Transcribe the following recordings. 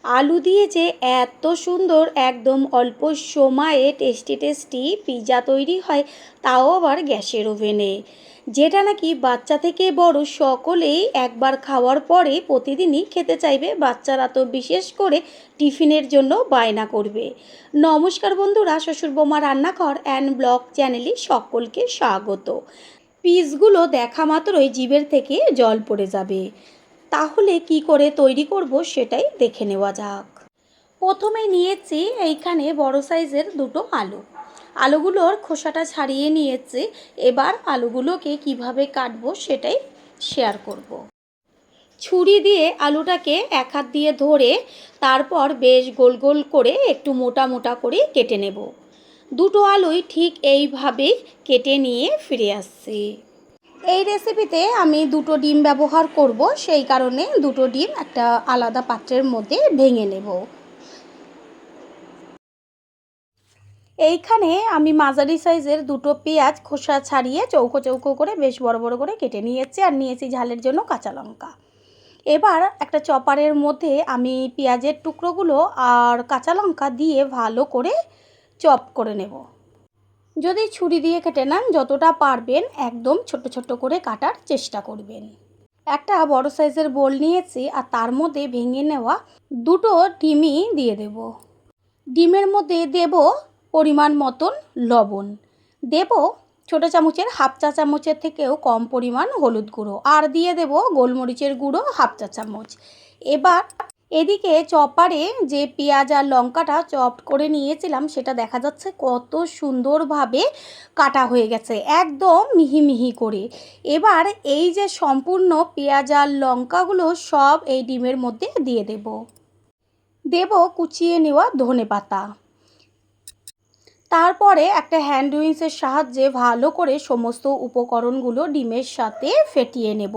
আলু দিয়ে যে এত সুন্দর একদম অল্প সময়ে টেস্টি টেস্টি পিৎজা তৈরি হয়, তাও আবার গ্যাসের ওভেনে, যেটা নাকি বাচ্চা থেকে বড় সকলেই একবার খাওয়ার পরে প্রতিদিনই খেতে চাইবে। বাচ্চারা তো বিশেষ করে টিফিনের জন্য বায়না করবে। নমস্কার বন্ধুরা, শ্বশুর বৌমা রান্নাঘর অ্যান্ড ব্লগ চ্যানেলে সকলকে স্বাগত। পিসগুলো দেখা মাত্রই জিভের থেকে জল পড়ে যাবে। তাহলে কি করে তৈরি করব সেটাই দেখে নেওয়া যাক। প্রথমে নিয়েছি এইখানে বড় সাইজের দুটো আলুগুলোর খোসাটা ছাড়িয়ে নিয়েছি। এবার আলুগুলোকে কিভাবে কাটবো সেটাই শেয়ার করব। ছুরি দিয়ে আলুটাকে এক হাত দিয়ে ধরে তারপর বেশ গোল গোল করে একটু মোটা মোটা করে কেটে নেব। দুটো আলুই ঠিক এইভাবেই কেটে নিয়ে ফিরে আসছি। এই রেসিপিতে আমি দুটো ডিম ব্যবহার করব, সেই কারণে দুটো ডিম একটা আলাদা পাত্রের মধ্যে ভেঙে নেব। এইখানে আমি মাঝারি সাইজের দুটো পেঁয়াজ খোসা ছাড়িয়ে চৌকো চৌকো করে বেশ বড় বড় করে কেটে নিয়েছি, আর নিয়েছি ঝালের জন্য কাঁচা লঙ্কা। এবার একটা চপারের মধ্যে আমি পেঁয়াজের টুকরোগুলো আর কাঁচা লঙ্কা দিয়ে ভালো করে চপ করে নেব। যদি ছুরি দিয়ে কেটে নেন যতটা পারবেন একদম ছোট ছোট করে কাটার চেষ্টা করবেন। একটা বড় সাইজের বোল নিয়েছি আর তার মধ্যে ভেঙে নেওয়া দুটো ডিমই দিয়ে দেব। ডিমের মধ্যে দেব পরিমাণ মতন লবণ, দেব ছোটো চামচের হাফ চা চামচের থেকেও কম পরিমাণ হলুদ গুঁড়ো, আর দিয়ে দেব গোলমরিচের গুঁড়ো হাফ চা চামচ। এবার এদিকে চপারে যে পেঁয়াজ আর লঙ্কাটা চপ করে নিয়েছিলাম সেটা দেখা যাচ্ছে কত সুন্দরভাবে কাটা হয়ে গেছে, একদম মিহি মিহি করে। এবার এই যে সম্পূর্ণ পেঁয়াজ আর লঙ্কাগুলো সব এই ডিমের মধ্যে দিয়ে দেব কুচিয়ে নেওয়া ধনেপাতা। তারপরে একটা হ্যান্ড উইন্সের সাহায্যে ভালো করে সমস্ত উপকরণগুলো ডিমের সাথে ফেটিয়ে নেব।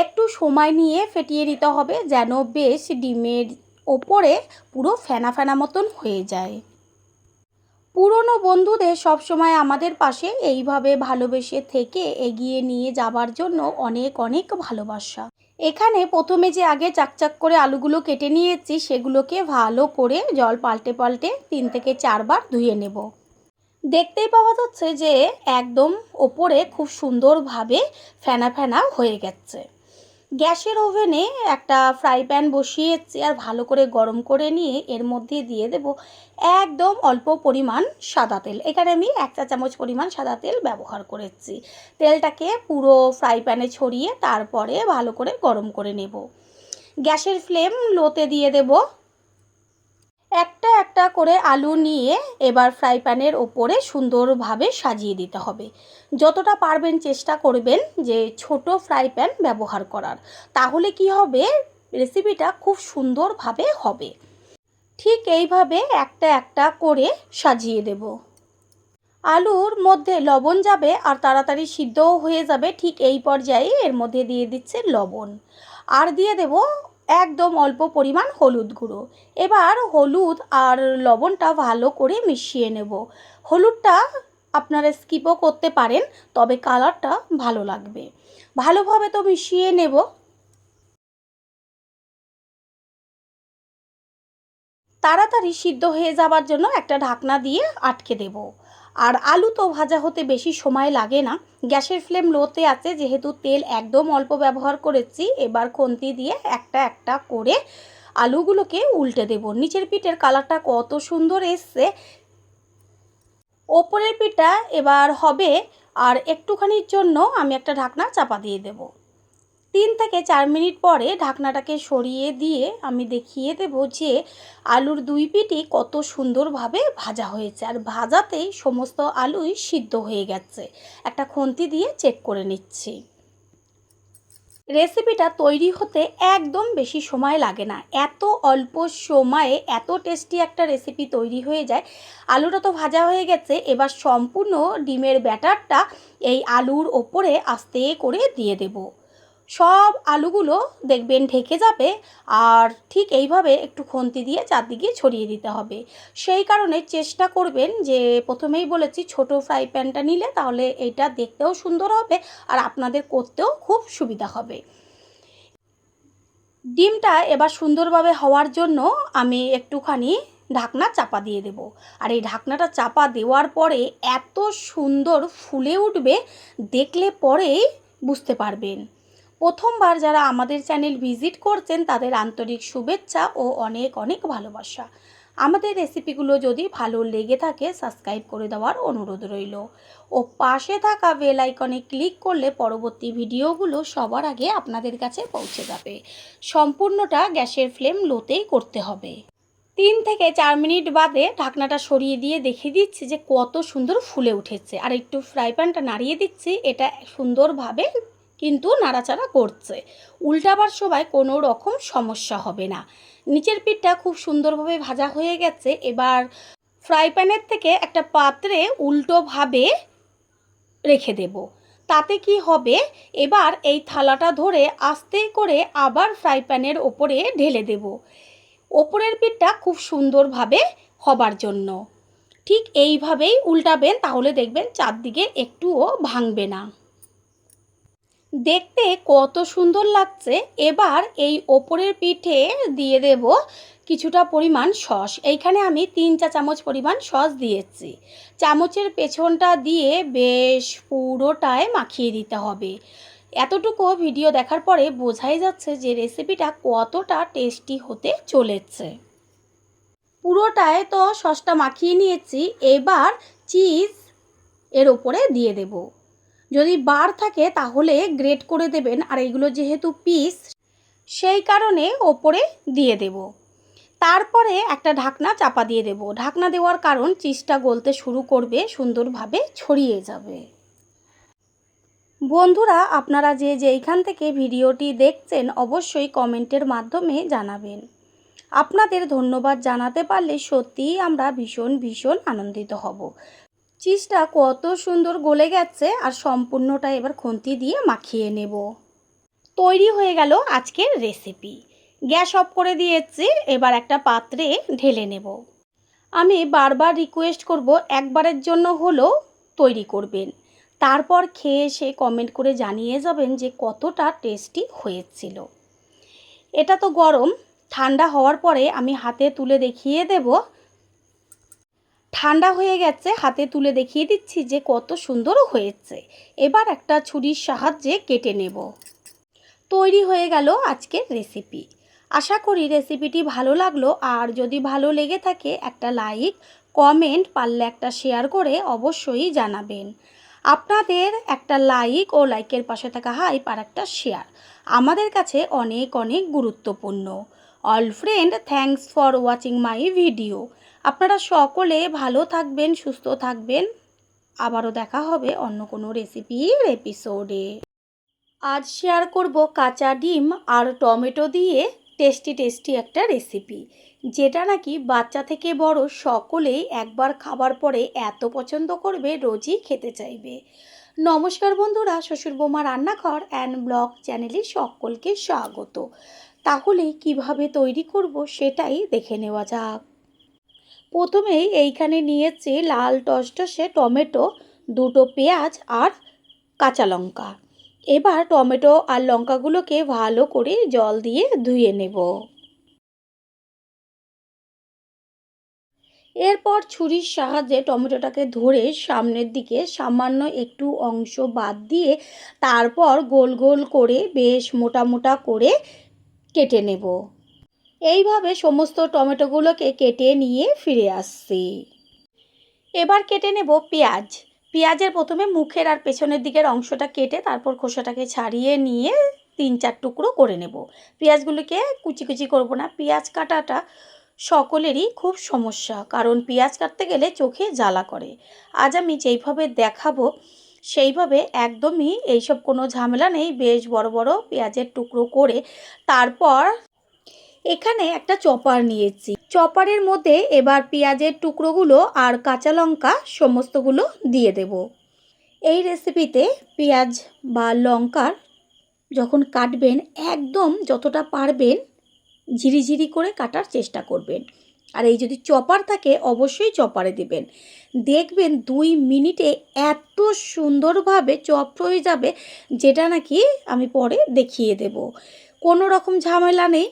একটু সময় নিয়ে ফেটিয়ে নিতে হবে যেন বেশ ডিমের ওপরে পুরো ফেনা ফেনা মতন হয়ে যায়। পুরনো বন্ধুদের সবসময় আমাদের পাশে এইভাবে ভালোবেসে থেকে এগিয়ে নিয়ে যাবার জন্য অনেক অনেক ভালোবাসা। এখানে প্রথমে যে আগে চাকচাক করে আলুগুলো কেটে নিয়েছি সেগুলোকে ভালো করে জল পাল্টে পাল্টে 3 থেকে 4 বার ধুয়ে নেব। দেখতেই পাওয়া যাচ্ছে যে একদম ওপরে খুব সুন্দরভাবে ফেনা ফেনা হয়ে গেছে। গ্যাসের ওভেনে একটা ফ্রাই প্যান বসিয়েছি আর ভালো করে গরম করে নিয়ে এর মধ্যে দিয়ে দেব একদম অল্প পরিমাণ সাদা তেল। এখানে আমি 1 চা চামচ পরিমাণ সাদা তেল ব্যবহার করেছি। তেলটাকে পুরো ফ্রাই প্যানে ছড়িয়ে তারপরে ভালো করে গরম করে নেব। গ্যাসের ফ্লেম লোতে দিয়ে দেব। একটা একটা করে আলু নিয়ে এবার ফ্রাই প্যানের ওপরে সুন্দরভাবে সাজিয়ে দিতে হবে। যতটা পারবেন চেষ্টা করবেন যে ছোট ফ্রাই প্যান ব্যবহার করার, তাহলে কি হবে রেসিপিটা খুব সুন্দরভাবে হবে। ঠিক এইভাবে একটা একটা করে সাজিয়ে দেব। আলুর মধ্যে লবণ যাবে আর তাড়াতাড়ি সিদ্ধও হয়ে যাবে, ঠিক এই পর্যায়ে এর মধ্যে দিয়ে দিচ্ছে লবণ, আর দিয়ে দেব একদম অল্প পরিমাণ হলুদ গুঁড়ো। এবার হলুদ আর লবণটা ভালো করে মিশিয়ে নেব। হলুদটা আপনারা স্কিপও করতে পারেন, তবে কালারটা ভালো লাগবে। ভালোভাবে তো মিশিয়ে নেব। তাড়াতাড়ি সিদ্ধ হয়ে যাবার জন্য একটা ঢাকনা দিয়ে আটকে দেব। আর আলু তো ভাজা হতে বেশি সময় লাগে না। গ্যাসের ফ্লেম লোতে আছে যেহেতু তেল একদম অল্প ব্যবহার করেছি। এবার খুন্তি দিয়ে একটা একটা করে আলুগুলোকে উল্টে দেব। নিচের পিঠের কালারটা কত সুন্দর এসছে। ওপরের পিঠটা এবার হবে, আর একটুখানির জন্য আমি একটা ঢাকনা চাপা দিয়ে দেব। 3 থেকে 4 মিনিট পরে ঢাকনাটাকে সরিয়ে দিয়ে আমি দেখিয়ে দেব যে আলুর দুই পিঠই কত সুন্দরভাবে ভাজা হয়েছে, আর ভাজাতেই সমস্ত আলুই সিদ্ধ হয়ে গেছে। একটা খুন্তি দিয়ে চেক করে নিচ্ছি। রেসিপিটা তৈরি হতে একদম বেশি সময় লাগে না। এত অল্প সময়ে এত টেস্টি একটা রেসিপি তৈরি হয়ে যায়। আলুটা তো ভাজা হয়ে গেছে, এবার সম্পূর্ণ ডিমের ব্যাটারটা এই আলুর ওপরে আস্তে করে দিয়ে দেব। সব আলুগুলো দেখবেন ঢেকে যাবে, আর ঠিক এইভাবে একটু খুন্তি দিয়ে চারদিকে ছড়িয়ে দিতে হবে। সেই কারণে চেষ্টা করবেন যে প্রথমেই বলেছি ছোট ফ্রাই প্যানটা নিলে তাহলে এইটা দেখতেও সুন্দর হবে আর আপনাদের করতেও খুব সুবিধা হবে। ডিমটা এবার সুন্দরভাবে হওয়ার জন্য আমি একটুখানি ঢাকনা চাপা দিয়ে দেব। আর এই ঢাকনাটা চাপা দেওয়ার পরে এত সুন্দর ফুলে উঠবে, দেখলে পরেই বুঝতে পারবেন। প্রথমবার যারা আমাদের চ্যানেল ভিজিট করছেন তাদের আন্তরিক শুভেচ্ছা ও অনেক অনেক ভালোবাসা। আমাদের রেসিপিগুলো যদি ভালো লেগে থাকে সাবস্ক্রাইব করে দেওয়ার অনুরোধ রইল ও পাশে থাকা বেল আইকনে ক্লিক করলে পরবর্তী ভিডিওগুলো সবার আগে আপনাদের কাছে পৌঁছে যাবে। সম্পূর্ণটা গ্যাসের ফ্লেম লোতেই করতে হবে। 3 থেকে 4 মিনিট বাদে ঢাকনাটা সরিয়ে দিয়ে দেখিয়ে দিচ্ছি যে কত সুন্দর ফুলে উঠেছে। আর একটু ফ্রাই প্যানটা নাড়িয়ে দিচ্ছি, এটা সুন্দরভাবে কিন্তু নাড়াচাড়া করছে। উল্টাবার সময় কোনো রকম সমস্যা হবে না। নিচের পিঠটা খুব সুন্দরভাবে ভাজা হয়ে গেছে। এবার ফ্রাই প্যানের থেকে একটা পাত্রে উল্টোভাবে রেখে দেব। তাতে কি হবে, এবার এই থালাটা ধরে আস্তে করে আবার ফ্রাই প্যানের ওপরে ঢেলে দেব, ওপরের পিঠটা খুব সুন্দরভাবে হবার জন্য। ঠিক এইভাবেই উল্টাবেন, তাহলে দেখবেন চারদিকে একটুও ভাঙবে না। দেখতে কত সুন্দর লাগছে। এবার এই ওপরের পিঠে দিয়ে দেব কিছুটা পরিমাণ সস। এইখানে আমি 3 চা চামচ পরিমাণ সস দিয়েছি। চামচের পেছনটা দিয়ে বেশ পুরোটায় মাখিয়ে দিতে হবে। এতটুকু ভিডিও দেখার পরে বোঝাই যাচ্ছে যে রেসিপিটা কতটা টেস্টি হতে চলেছে। পুরোটায় তো সসটা মাখিয়ে নিয়েছি। এবার চিজ এর ওপরে দিয়ে দেব। যদি বার থাকে তাহলে গ্রেট করে দেবেন, আর এইগুলো যেহেতু পিস সেই কারণে ওপরে দিয়ে দেব। তারপরে একটা ঢাকনা চাপা দিয়ে দেব। ঢাকনা দেওয়ার কারণ চিজটা গলতে শুরু করবে, সুন্দরভাবে ছড়িয়ে যাবে। বন্ধুরা, আপনারা যে যেইখান থেকে ভিডিওটি দেখছেন অবশ্যই কমেন্টের মাধ্যমে জানাবেন। আপনাদের ধন্যবাদ জানাতে পারলে সত্যিই আমরা ভীষণ ভীষণ আনন্দিত হব। চিজটা কত সুন্দর গলে গেছে, আর সম্পূর্ণটা এবার খুন্তি দিয়ে মাখিয়ে নেব। তৈরি হয়ে গেল আজকের রেসিপি। গ্যাস অফ করে দিয়েছি, এবার একটা পাত্রে ঢেলে নেব। আমি বারবার রিকোয়েস্ট করব একবারের জন্য হলেও তৈরি করবেন, তারপর খেয়ে এসে কমেন্ট করে জানিয়ে যাবেন যে কতটা টেস্টি হয়েছিল। এটা তো গরম, ঠান্ডা হওয়ার পরে আমি হাতে তুলে দেখিয়ে দেব। ঠান্ডা হয়ে গেছে, হাতে তুলে দেখিয়ে দিচ্ছি যে কত সুন্দর হয়েছে। এবার একটা ছুরির সাহায্যে কেটে নেব। তৈরি হয়ে গেল আজকের রেসিপি। আশা করি রেসিপিটি ভালো লাগলো, আর যদি ভালো লেগে থাকে একটা লাইক, কমেন্ট, পারলে একটা শেয়ার করে অবশ্যই জানাবেন। আপনাদের একটা লাইক ও লাইকের পাশে থাকা হাইপ আর একটা শেয়ার আমাদের কাছে অনেক অনেক গুরুত্বপূর্ণ। All friend, thanks for watching my video. আপনারা সকলে ভালো থাকবেন, সুস্থ থাকবেন। আবারও দেখা হবে অন্য কোনো রেসিপির এপিসোডে। আজ শেয়ার করব কাঁচা ডিম আর টমেটো দিয়ে টেস্টি টেস্টি একটা রেসিপি, যেটা নাকি বাচ্চা থেকে বড় সকলেই একবার খাবার পরে এত পছন্দ করবে, রোজই খেতে চাইবে। নমস্কার বন্ধুরা, শ্বশুর বৌমা রান্নাঘর অ্যান্ড ব্লগ চ্যানেলে সকলকে স্বাগত। তাহলে কিভাবে তৈরি করব সেটাই দেখে নেওয়া যাক। প্রথমেই এইখানে নিয়েছি লাল টসটসে টমেটো, 2টো পেঁয়াজ আর কাঁচা লঙ্কা। এবার টমেটো আর লঙ্কাগুলোকে ভালো করে জল দিয়ে ধুয়ে নেব। এরপর ছুরির সাহায্যে টমেটোটাকে ধরে সামনের দিকে সামান্য একটু অংশ বাদ দিয়ে তারপর গোল গোল করে বেশ মোটা মোটা করে কেটে নেব। এইভাবে সমস্ত টমেটোগুলোকে কেটে নিয়ে ফিরে আসছি। এবার কেটে নেব পেঁয়াজ। পেঁয়াজের প্রথমে মুখের আর পেছনের দিকের অংশটা কেটে তারপর খোসাটাকে ছাড়িয়ে নিয়ে 3-4 টুকরো করে নেব। পেঁয়াজগুলোকে কুচি কুচি করব না। পেঁয়াজ কাটাটা সকলেরই খুব সমস্যা, কারণ পেঁয়াজ কাটতে গেলে চোখে জ্বালা করে। আজ আমি যেইভাবে দেখাবো সেইভাবে একদমই এইসব কোনো ঝামেলা নেই। বেশ বড় বড় পেঁয়াজের টুকরো করে তারপর এখানে একটা চপার নিয়েছি। চপারের মধ্যে এবার পেঁয়াজের টুকরোগুলো আর কাঁচা লঙ্কা সমস্তগুলো দিয়ে দেব। এই রেসিপিতে পেঁয়াজ বা লঙ্কার যখন কাটবেন একদম যতটা পারবেন ঝিরিঝিরি করে কাটার চেষ্টা করবেন। আর এই যদি চপার থাকে অবশ্যই চপারে দেবেন। দেখবেন 2 মিনিটে এত সুন্দরভাবে চপ হয়ে যাবে, যেটা নাকি আমি পরে দেখিয়ে দেব। কোনো রকম ঝামেলা নেই।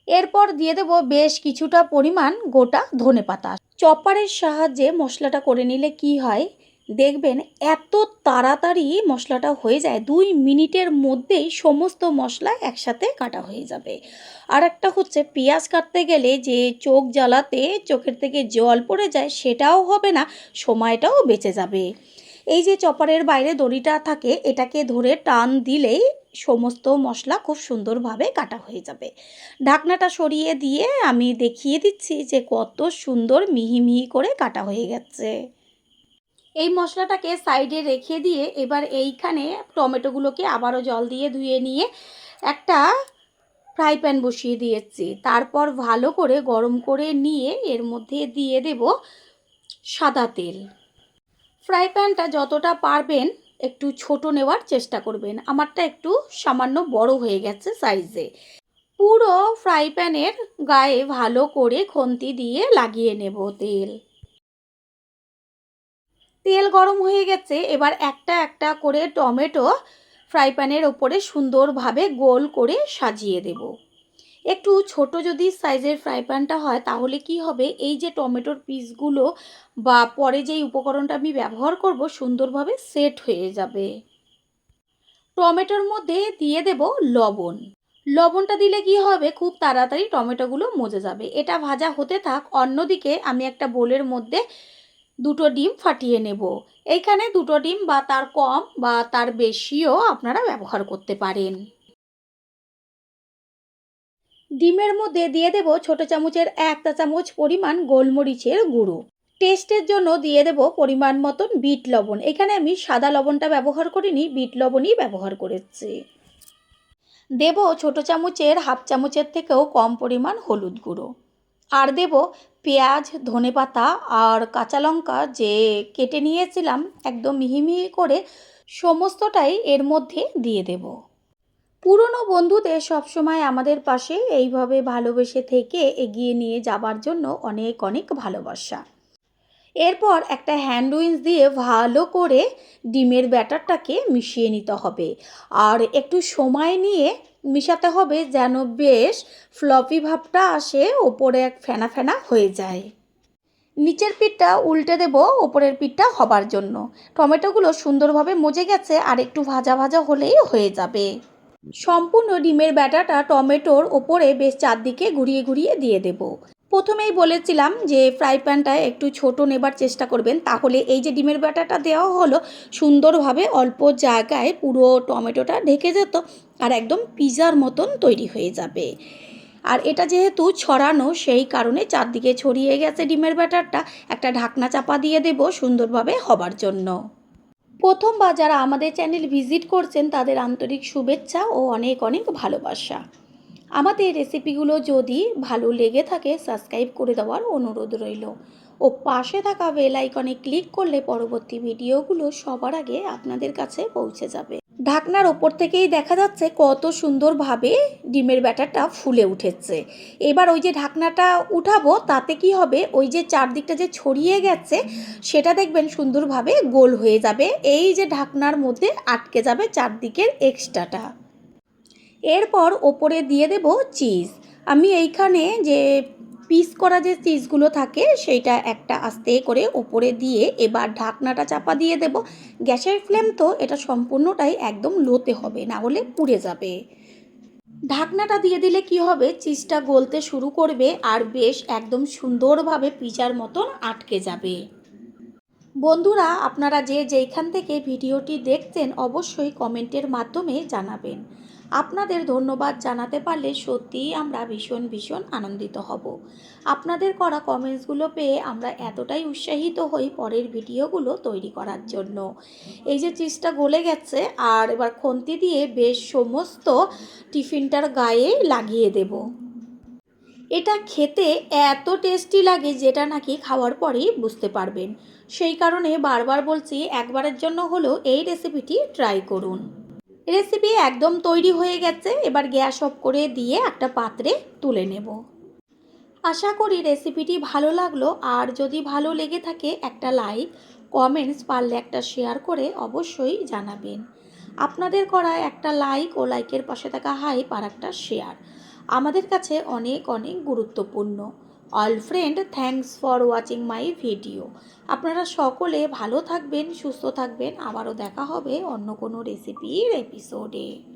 এরপর দিয়ে দেব বেশ কিছুটা পরিমাণ গোটা ধনেপাতা। চপারের সাহায্যে মশলাটা করে নিলে কি হয়, দেখবেন এত তাড়াতাড়ি মশলাটা হয়ে যায়, 2 মিনিটের মধ্যেই সমস্ত মশলা একসাথে কাটা হয়ে যাবে। আর একটা হচ্ছে পেঁয়াজ কাটতে গেলে যে চোখ জ্বালাতে চোখের থেকে জল পড়ে যায়, সেটাও হবে না, সময়টাও বেঁচে যাবে। এই যে চপারের বাইরে দড়িটা থাকে, এটাকে ধরে টান দিলেই সমস্ত মশলা খুব সুন্দরভাবে কাটা হয়ে যাবে। ঢাকনাটা সরিয়ে দিয়ে আমি দেখিয়ে দিচ্ছি যে কত সুন্দর মিহি মিহি করে কাটা হয়ে গেছে। এই মশলাটাকে সাইডে রেখে দিয়ে এবার এইখানে টমেটোগুলোকে আবারও জল দিয়ে ধুয়ে নিয়ে একটা ফ্রাই প্যান বসিয়ে দিয়েছি। তারপর ভালো করে গরম করে নিয়ে এর মধ্যে দিয়ে দেব সাদা তেল। ফ্রাই প্যানটা যতটা পারবেন একটু ছোট নেওয়ার চেষ্টা করবেন। আমারটা একটু সামান্য বড় হয়ে গেছে সাইজে। পুরো ফ্রাই প্যানের গায়ে ভালো করে খুন্তি দিয়ে লাগিয়ে নেব তেল। তেল গরম হয়ে গেছে, এবার একটা একটা করে টমেটো ফ্রাই প্যানের ওপরে সুন্দরভাবে গোল করে সাজিয়ে দেব। একটু ছোট যদি সাইজের ফ্রাই প্যানটা হয় তাহলে কি হবে, এই যে টমেটোর পিসগুলো বা পরে যেই উপকরণটা আমি ব্যবহার করব সুন্দরভাবে সেট হয়ে যাবে। টমেটোর মধ্যে দিয়ে দেব লবণ। লবণটা দিলে কি হবে, খুব তাড়াতাড়ি টমেটোগুলো মজে যাবে। এটা ভাজা হতে থাক, অন্যদিকে আমি একটা বোলের মধ্যে 2টো ডিম ফাটিয়ে নেব। এইখানে 2টো ডিম বা তার কম বা তার বেশিও আপনারা ব্যবহার করতে পারেন। ডিমের মধ্যে দিয়ে দেব ছোট চামচের 1 চা চামচ পরিমাণ গোলমরিচের গুঁড়ো। টেস্টের জন্য দিয়ে দেব পরিমাণ মতন বিট লবণ। এখানে আমি সাদা লবণটা ব্যবহার করিনি, বিট লবণই ব্যবহার করেছি। দেব ছোট চামচের 1/2 চামচের থেকেও কম পরিমাণ হলুদ গুঁড়ো। আর দেব পেঁয়াজ, ধনেপাতা আর কাঁচা লঙ্কা যে কেটে নিয়েছিলাম একদম মিহি মিহি করে, সমস্তটাই এর মধ্যে দিয়ে দেব। পুরনো বন্ধুদের সবসময় আমাদের পাশে এইভাবে ভালোবেসে থেকে এগিয়ে নিয়ে যাবার জন্য অনেক অনেক ভালোবাসা। এরপর একটা হ্যান্ড উইঞ্চ দিয়ে ভালো করে ডিমের ব্যাটারটাকে মিশিয়ে নিতে হবে। আর একটু সময় নিয়ে মিশাতে হবে যেন বেশ ফ্লপি ভাবটা আসে, ওপরে এক ফেনা ফেনা হয়ে যায়। নিচের পিঠটা উল্টে দেব ওপরের পিঠটা হবার জন্য। টমেটোগুলো সুন্দরভাবে মজে গেছে, আর একটু ভাজা ভাজা হলেই হয়ে যাবে। সম্পূর্ণ ডিমের ব্যাটাটা টমেটোর ওপরে বেশ চারদিকে ঘুরিয়ে ঘুরিয়ে দিয়ে দেব। প্রথমেই বলেছিলাম যে ফ্রাই প্যানটা একটু ছোট নেবার চেষ্টা করবেন, তাহলে এই যে ডিমের ব্যাটাটা দেওয়া হলো সুন্দরভাবে অল্প জায়গায় পুরো টমেটোটা ঢেকে যেত, আর একদম পিৎজার মতন তৈরি হয়ে যাবে। আর এটা যেহেতু ছড়ানো, সেই কারণে চারদিকে ছড়িয়ে গেছে ডিমের ব্যাটারটা, একটা ঢাকনা চাপা দিয়ে দেব সুন্দরভাবে হবার জন্য। প্রথমবার যারা আমাদের চ্যানেল ভিজিট করছেন তাদের আন্তরিক শুভেচ্ছা ও অনেক অনেক ভালোবাসা। আমাদের রেসিপিগুলো যদি ভালো লেগে থাকে সাবস্ক্রাইব করে দেওয়ার অনুরোধ রইল, ও পাশে থাকা বেল আইকনে ক্লিক করলে পরবর্তী ভিডিওগুলো সবার আগে আপনাদের কাছে পৌঁছে যাবে। ঢাকনার ওপর থেকেই দেখা যাচ্ছে কত সুন্দরভাবে ডিমের ব্যাটারটা ফুলে উঠেছে। এবার ওই যে ঢাকনাটা উঠাবো, তাতে কি হবে, ওই যে চারদিকটা যে ছড়িয়ে গেছে সেটা দেখবেন সুন্দরভাবে গোল হয়ে যাবে। এই যে ঢাকনার মধ্যে আটকে যাবে চারদিকের এক্সট্রাটা। এরপর ওপরে দিয়ে দেব চিজ। আমি এইখানে যে পিস করা যে চিজগুলো থাকে সেইটা একটা আস্তে করে ওপরে দিয়ে এবার ঢাকনাটা চাপা দিয়ে দেব। গ্যাসের ফ্লেম তো এটা সম্পূর্ণটাই একদম লোতে হবে, না হলে পুড়ে যাবে। ঢাকনাটা দিয়ে দিলে কি হবে, চিজটা গলতে শুরু করবে আর বেশ একদম সুন্দরভাবে পিজার মতন আটকে যাবে। বন্ধুরা, আপনারা যে যেইখান থেকে ভিডিওটি দেখছেন অবশ্যই কমেন্টের মাধ্যমে জানাবেন। আপনাদের ধন্যবাদ জানাতে পারলে সত্যিই আমরা ভীষণ ভীষণ আনন্দিত হব। আপনাদের করা কমেন্টসগুলো পেয়ে আমরা এতটাই উৎসাহিত হই পরের ভিডিওগুলো তৈরি করার জন্য। এই যে চিজটা গলে গেছে, আর এবার খুন্তি দিয়ে বেশ সমস্ত টিফিনটার গায়ে লাগিয়ে দেব। এটা খেতে এত টেস্টি লাগে যেটা নাকি খাওয়ার পরেই বুঝতে পারবেন। সেই কারণে বারবার বলছি, একবারের জন্য হলেও এই রেসিপিটি ট্রাই করুন। রেসিপি একদম তৈরি হয়ে গেছে, এবার গ্যাস অফ করে দিয়ে একটা পাত্রে তুলে নেব। আশা করি রেসিপিটি ভালো লাগলো, আর যদি ভালো লেগে থাকে একটা লাইক, কমেন্টস, পারলে একটা শেয়ার করে অবশ্যই জানাবেন। আপনাদের করা একটা লাইক ও লাইকের পাশে থাকা হাইপ আর একটা শেয়ার আমাদের কাছে অনেক অনেক গুরুত্বপূর্ণ। All friend, thanks for watching my video. আপনারা সকলে ভালো থাকবেন, সুস্থ থাকবেন। আবারও দেখা হবে অন্য কোনো রেসিপির এপিসোডে।